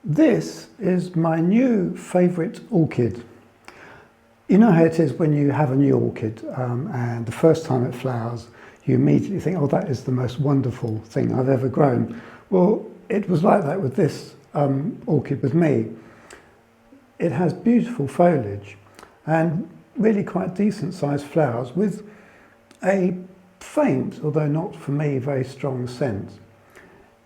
This is my new favourite orchid. You know how it is when you have a new orchid and the first time it flowers, you immediately think, oh, that is the most wonderful thing I've ever grown. Well, it was like that with this orchid with me. It has beautiful foliage and really quite decent sized flowers with a faint, although not for me, very strong scent.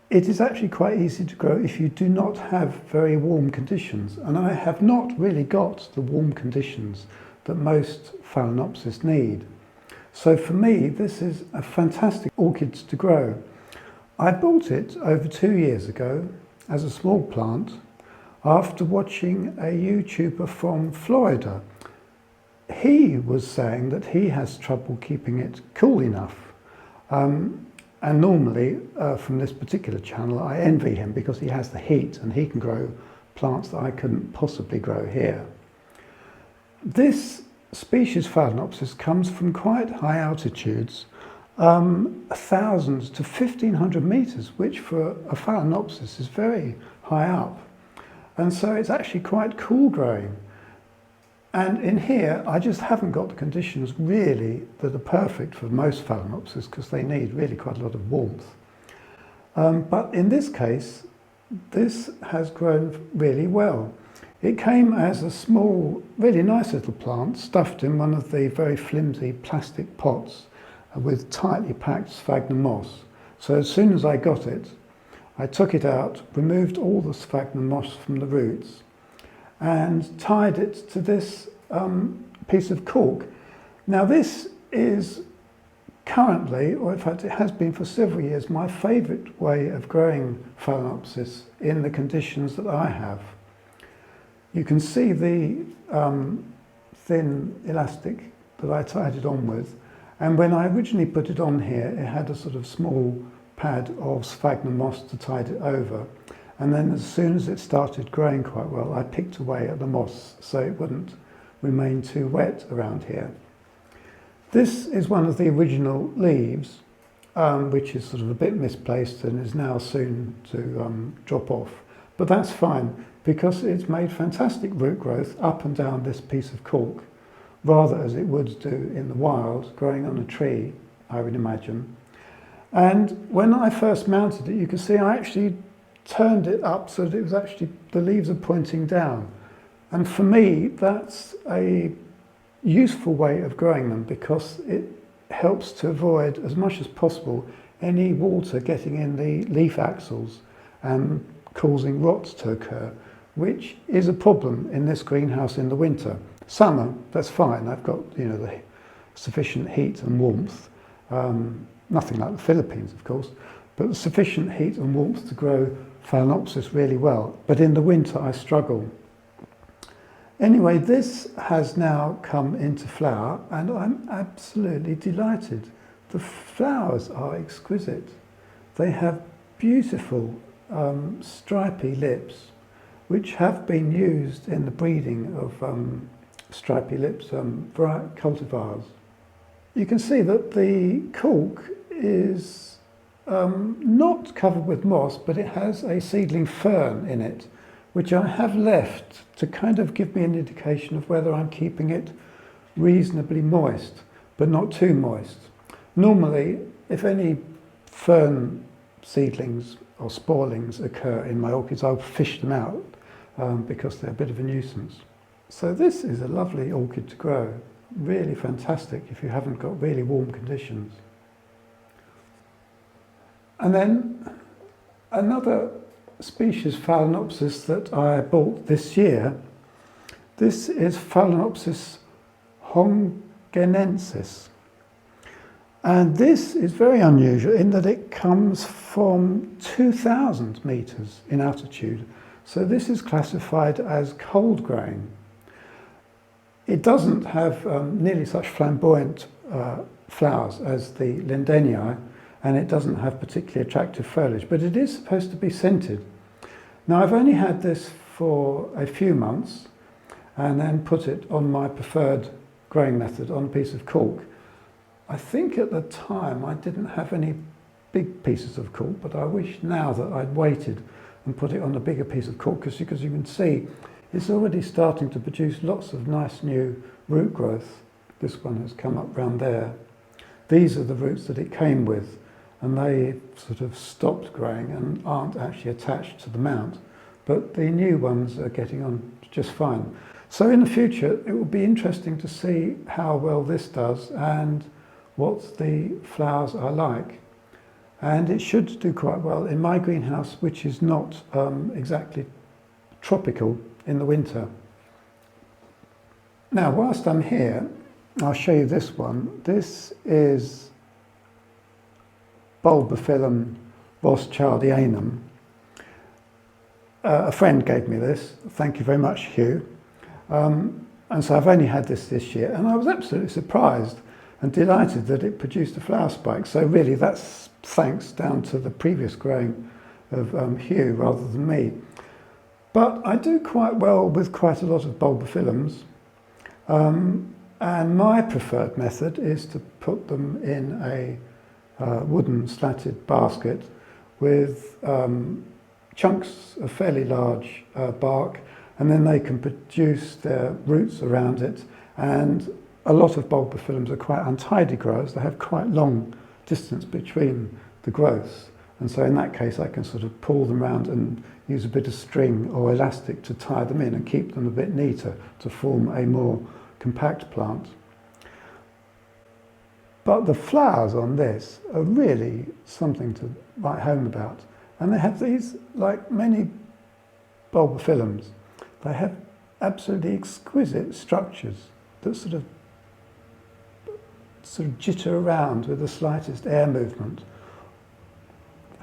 It is actually quite easy to grow if you do not have very warm conditions, and I have not really got the warm conditions that most Phalaenopsis need. So for me, this is a fantastic orchid to grow. I bought it over 2 years ago as a small plant after watching a YouTuber from Florida. He was saying that he has trouble keeping it cool enough. And normally, from this particular channel, I envy him because he has the heat and he can grow plants that I couldn't possibly grow here. This species Phalaenopsis comes from quite high altitudes, 1,000 to 1,500 meters, which for a Phalaenopsis is very high up. And so it's actually quite cool growing. And in here, I just haven't got the conditions really that are perfect for most Phalaenopsis because they need really quite a lot of warmth. But in this case, this has grown really well. It came as a small, really nice little plant stuffed in one of the very flimsy plastic pots with tightly packed sphagnum moss. So as soon as I got it, I took it out, removed all the sphagnum moss from the roots, and tied it to this piece of cork. Now this is currently, or in fact it has been for several years, my favourite way of growing Phalaenopsis in the conditions that I have. You can see the thin elastic that I tied it on with, and when I originally put it on here, it had a sort of small pad of sphagnum moss to tie it over. And then as soon as it started growing quite well, I picked away at the moss so it wouldn't remain too wet around here. This is one of the original leaves, which is sort of a bit misplaced and is now soon to drop off. But that's fine because it's made fantastic root growth up and down this piece of cork, rather as it would do in the wild, growing on a tree, I would imagine. And when I first mounted it, you can see I actually turned it up so that it was actually, the leaves are pointing down. And for me, that's a useful way of growing them because it helps to avoid as much as possible any water getting in the leaf axils and causing rots to occur, which is a problem in this greenhouse in the winter. Summer, that's fine. I've got, the sufficient heat and warmth. Nothing like the Philippines, of course, but sufficient heat and warmth to grow Phalaenopsis really well, but in the winter I struggle. Anyway, this has now come into flower and I'm absolutely delighted. The flowers are exquisite. They have beautiful stripy lips, which have been used in the breeding of stripy lips cultivars. You can see that the cork is not covered with moss, but it has a seedling fern in it, which I have left to kind of give me an indication of whether I'm keeping it reasonably moist, but not too moist. Normally, if any fern seedlings or sporelings occur in my orchids, I'll fish them out because they're a bit of a nuisance. So this is a lovely orchid to grow, really fantastic if you haven't got really warm conditions. And then another species Phalaenopsis that I bought this year, this is Phalaenopsis honghensis. And this is very unusual in that it comes from 2,000 meters in altitude. So this is classified as cold growing. It doesn't have nearly such flamboyant flowers as the lindenii, and it doesn't have particularly attractive foliage, but it is supposed to be scented. Now I've only had this for a few months and then put it on my preferred growing method on a piece of cork. I think at the time I didn't have any big pieces of cork, but I wish now that I'd waited and put it on a bigger piece of cork, because you can see it's already starting to produce lots of nice new root growth. This one has come up round there. These are the roots that it came with, and they sort of stopped growing and aren't actually attached to the mount. But the new ones are getting on just fine. So in the future, it will be interesting to see how well this does and what the flowers are like. And it should do quite well in my greenhouse, which is not exactly tropical in the winter. Now, whilst I'm here, I'll show you this one. This is Bulbophyllum rothschildianum. A friend gave me this. Thank you very much, Hugh. And so I've only had this year, and I was absolutely surprised and delighted that it produced a flower spike. So really, that's thanks down to the previous growing of Hugh rather than me. But I do quite well with quite a lot of bulbophyllums. And my preferred method is to put them in a wooden slatted basket with chunks of fairly large bark, and then they can produce their roots around it. And a lot of bulbophyllums are quite untidy growers. They have quite long distance between the growths. And so in that case, I can sort of pull them around and use a bit of string or elastic to tie them in and keep them a bit neater to form a more compact plant. But the flowers on this are really something to write home about. And they have these, like many bulbophyllums, they have absolutely exquisite structures that sort of jitter around with the slightest air movement.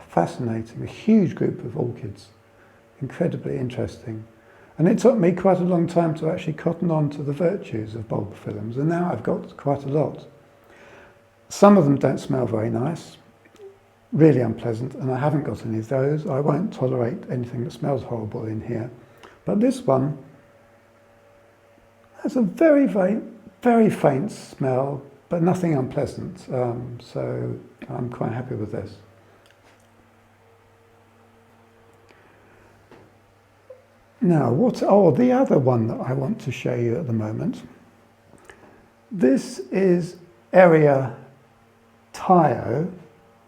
Fascinating, a huge group of orchids, incredibly interesting. And it took me quite a long time to actually cotton on to the virtues of bulbophyllums, and now I've got quite a lot. Some of them don't smell very nice, really unpleasant, and I haven't got any of those. I won't tolerate anything that smells horrible in here. But this one has a very, very, very faint smell, but nothing unpleasant. So I'm quite happy with this. Now, the other one that I want to show you at the moment. This is Eria thao.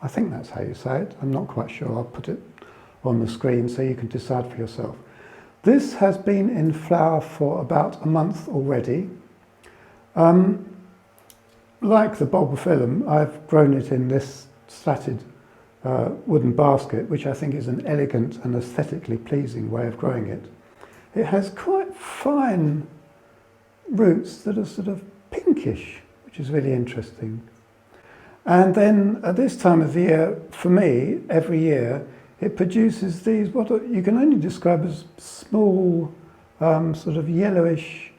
I think that's how you say it. I'm not quite sure. I'll put it on the screen so you can decide for yourself. This has been in flower for about a month already. Like the bulbophyllum, I've grown it in this slatted wooden basket, which I think is an elegant and aesthetically pleasing way of growing it. It has quite fine roots that are sort of pinkish, which is really interesting. And then at this time of the year, for me, every year, it produces these, what you can only describe as small, sort of yellowish,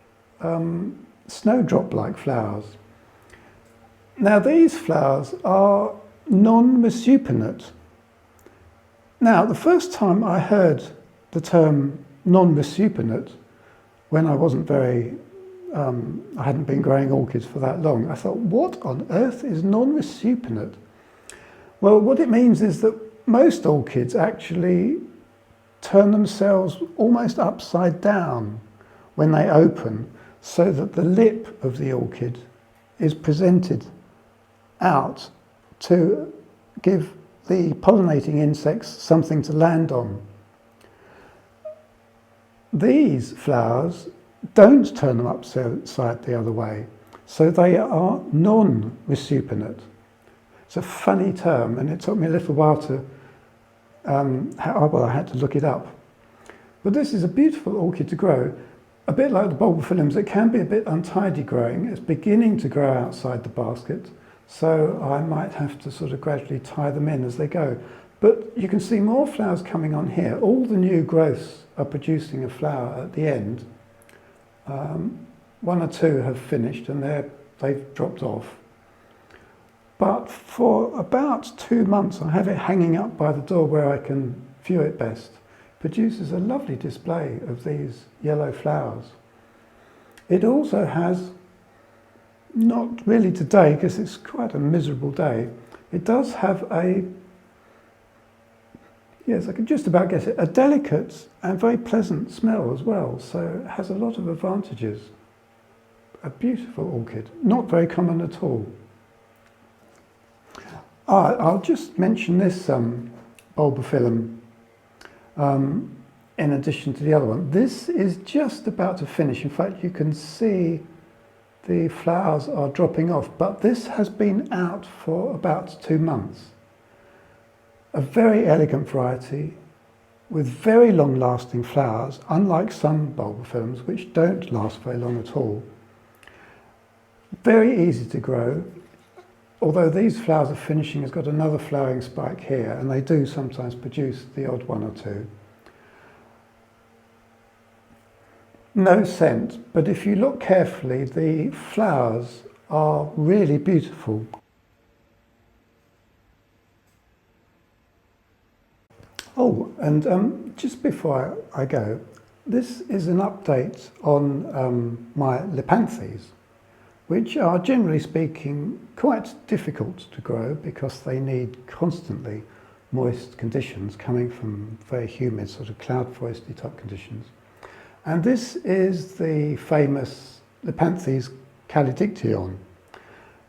snowdrop-like flowers. Now, these flowers are non-resupinate. Now, the first time I heard the term non-resupinate, when I wasn't very, I hadn't been growing orchids for that long, I thought, what on earth is non-resupinate? Well, what it means is that most orchids actually turn themselves almost upside down when they open, so that the lip of the orchid is presented out to give the pollinating insects something to land on. These flowers don't turn them upside the other way, so they are non-resupinate. It's a funny term, and it took me a little while to, I had to look it up. But this is a beautiful orchid to grow. A bit like the bulbophyllums, it can be a bit untidy growing. It's beginning to grow outside the basket, so I might have to sort of gradually tie them in as they go. But you can see more flowers coming on here. All the new growths are producing a flower at the end. One or two have finished and they've dropped off. But for about 2 months, I have it hanging up by the door where I can view it best. Produces a lovely display of these yellow flowers. It also has, not really today because it's quite a miserable day, it does have a Yes, I can just about guess it. A delicate and very pleasant smell as well, so it has a lot of advantages. A beautiful orchid, not very common at all. I'll just mention this Bulbophyllum in addition to the other one. This is just about to finish. In fact, you can see the flowers are dropping off, but this has been out for about 2 months. A very elegant variety with very long-lasting flowers, unlike some Bulbophyllums which don't last very long at all. Very easy to grow, although these flowers are finishing. It's got another flowering spike here, and they do sometimes produce the odd one or two. No scent, but if you look carefully, the flowers are really beautiful. Oh, and just before I go, this is an update on my Lepanthes, which are generally speaking quite difficult to grow because they need constantly moist conditions coming from very humid, sort of cloud foresty type conditions. And this is the famous Lepanthes calodictyon.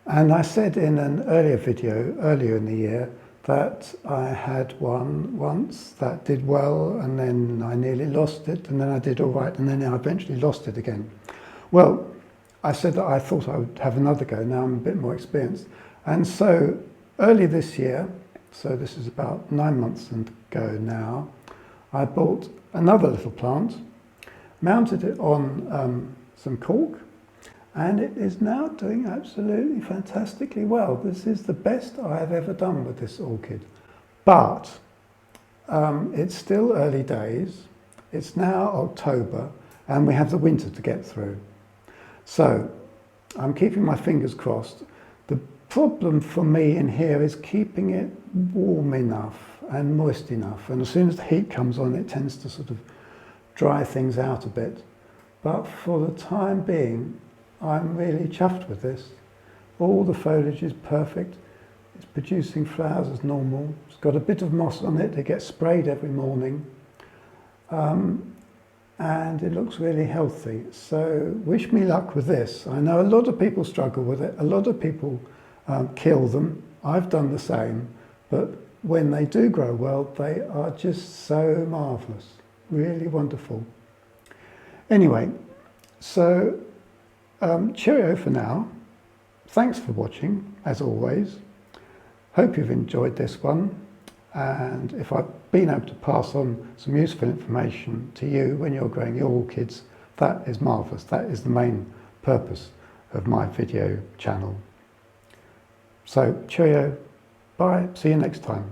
And I said in an earlier video, earlier in the year, that I had one once that did well, and then I nearly lost it, and then I did all right, and then I eventually lost it again. Well, I said that I thought I would have another go. Now I'm a bit more experienced. And so early this year, so this is about 9 months ago now, I bought another little plant, mounted it on some cork, and it is now doing absolutely fantastically well. This is the best I have ever done with this orchid. But it's still early days. It's now October, and we have the winter to get through. So I'm keeping my fingers crossed. The problem for me in here is keeping it warm enough and moist enough. And as soon as the heat comes on, it tends to sort of dry things out a bit. But for the time being, I'm really chuffed with this. All the foliage is perfect. It's producing flowers as normal. It's got a bit of moss on it. It gets sprayed every morning. And it looks really healthy. So wish me luck with this. I know a lot of people struggle with it. A lot of people kill them. I've done the same. But when they do grow well, they are just so marvellous. Really wonderful. Anyway, so cheerio for now. Thanks for watching, as always. Hope you've enjoyed this one. And if I've been able to pass on some useful information to you when you're growing your orchids, that is marvellous. That is the main purpose of my video channel. So cheerio, bye, see you next time.